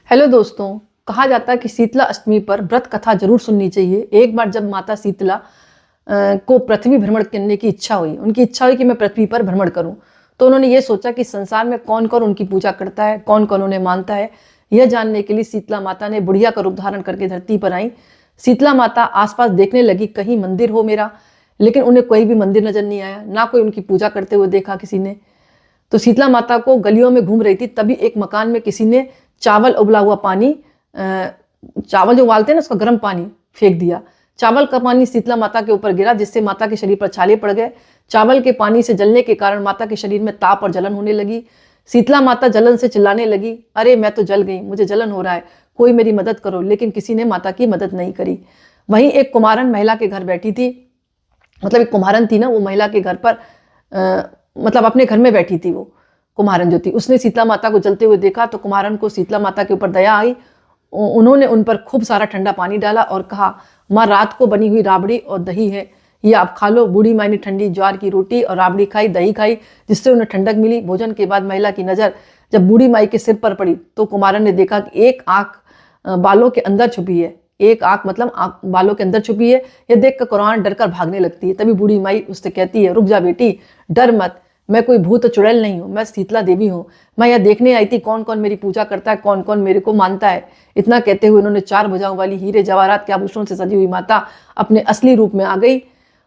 Hello दोस्तों। कहा जाता है कि शीतला अष्टमी पर व्रत कथा जरूर सुननी चाहिए। एक बार जब माता शीतला को पृथ्वी भ्रमण करने की इच्छा हुई, उनकी इच्छा हुई कि मैं पृथ्वी पर भ्रमण करूं, तो उन्होंने ये सोचा कि संसार में कौन कौन उनकी पूजा करता है, कौन कौन उन्हें मानता है। यह जानने के लिए शीतला माता ने बुढ़िया का रूप धारण करके धरती पर आई। शीतला माता आसपास देखने लगी कहीं मंदिर हो मेरा, लेकिन उन्हें कोई भी मंदिर नजर नहीं आया, ना कोई उनकी पूजा करते हुए देखा किसी ने। तो शीतला माता को गलियों में घूम रही थी, तभी एक मकान में किसी ने चावल उबला हुआ पानी, चावल जो उबालते हैं ना, उसका गर्म पानी फेंक दिया। चावल का पानी शीतला माता के ऊपर गिरा, जिससे माता के शरीर पर छाले पड़ गए। चावल के पानी से जलने के कारण माता के शरीर में ताप और जलन होने लगी। शीतला माता जलन से चिल्लाने लगी, अरे मैं तो जल गई, मुझे जलन हो रहा है, कोई मेरी मदद करो। लेकिन किसी ने माता की मदद नहीं करी। वहीं एक कुम्हारन महिला के घर बैठी थी, मतलब एक कुम्हारन थी ना, वो महिला के घर पर मतलब अपने घर में बैठी थी। वो कुम्हारन जो थी, उसने शीतला माता को जलते हुए देखा, तो कुम्हारन को शीतला माता के ऊपर दया आई। उन्होंने उन पर खूब सारा ठंडा पानी डाला और कहा, माँ रात को बनी हुई राबड़ी और दही है, ये आप खा लो। बूढ़ी माई ने ठंडी ज्वार की रोटी और राबड़ी खाई, दही खाई, जिससे उन्हें ठंडक मिली। भोजन के बाद महिला की नज़र जब बूढ़ी माई के सिर पर पड़ी, तो कुम्हारन ने देखा कि एक आँख बालों के अंदर छुपी है। एक आँख मतलब आँख बालों के अंदर छुपी है। यह देखकर कुम्हारन डरकर भागने लगती है। तभी बूढ़ी माई उससे कहती है, रुक जा बेटी, डर मत, मैं कोई भूत चुड़ैल नहीं हूँ, मैं शीतला देवी हूँ। मैं यह देखने आई थी कौन कौन मेरी पूजा करता है, कौन कौन मेरे को मानता है। इतना कहते हुए उन्होंने 4 भुजाओं वाली हीरे जवाहरात के आभूषणों से सजी हुई माता अपने असली रूप में आ गई।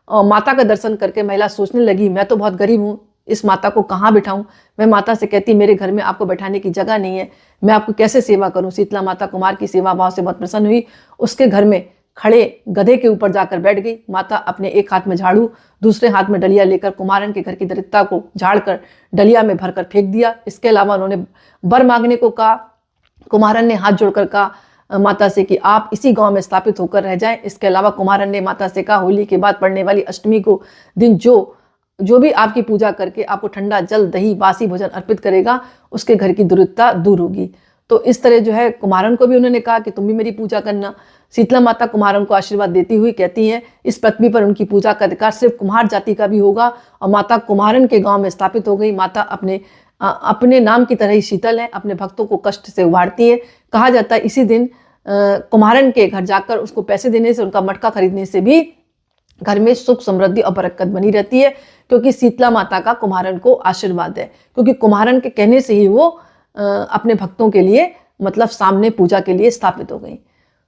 और माता का दर्शन करके महिला सोचने लगी, मैं तो बहुत गरीब हूँ, इस माता को कहाँ बिठाऊं। मैं माता से कहती, मेरे घर में आपको बैठाने की जगह नहीं है, मैं आपको कैसे सेवा करूं। शीतला माता कुमार की सेवा भाव से बहुत प्रसन्न हुई। उसके घर में खड़े गधे के ऊपर जाकर बैठ गई। माता अपने एक हाथ में झाड़ू, दूसरे हाथ में डलिया लेकर कुम्हारन के घर की दरिद्रता को झाड़कर डलिया में भरकर फेंक दिया। इसके अलावा उन्होंने वर मांगने को कहा। कुम्हारन ने हाथ जोड़कर कहा माता से कि आप इसी गांव में स्थापित होकर रह जाएं। इसके अलावा कुम्हारन ने माता से कहा, होली के बाद पड़ने वाली अष्टमी को दिन जो भी आपकी पूजा करके आपको ठंडा जल, दही, बासी भोजन अर्पित करेगा, उसके घर की दरिद्रता दूर होगी। तो इस तरह जो है कुम्हारन को भी उन्होंने कहा कि तुम भी मेरी पूजा करना। शीतला माता कुम्हारन को आशीर्वाद देती हुई कहती हैं, इस पृथ्वी पर उनकी पूजा का अधिकार सिर्फ कुम्हार जाति का भी होगा। और माता कुम्हारन के गांव में स्थापित हो गई। माता अपने नाम की तरह ही शीतल है, अपने भक्तों को कष्ट से उबारती है। कहा जाता है इसी दिन कुम्हारन के घर जाकर उसको पैसे देने से, उनका मटका खरीदने से भी घर में सुख, समृद्धि और बरकत बनी रहती है, क्योंकि शीतला माता का कुम्हारन को आशीर्वाद है। क्योंकि कुम्हारन के कहने से ही वो अपने भक्तों के लिए, मतलब सामने पूजा के लिए स्थापित हो गई।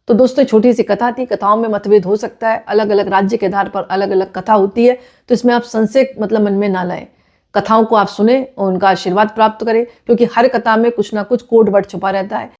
तो दोस्तों, छोटी सी कथा थी। कथाओं में मतभेद हो सकता है, अलग अलग राज्य के आधार पर अलग अलग कथा होती है, तो इसमें आप संशय मतलब मन में ना लाएं। कथाओं को आप सुने और उनका आशीर्वाद प्राप्त करें, क्योंकि हर कथा में कुछ ना कुछ कोड वर्ड छुपा रहता है।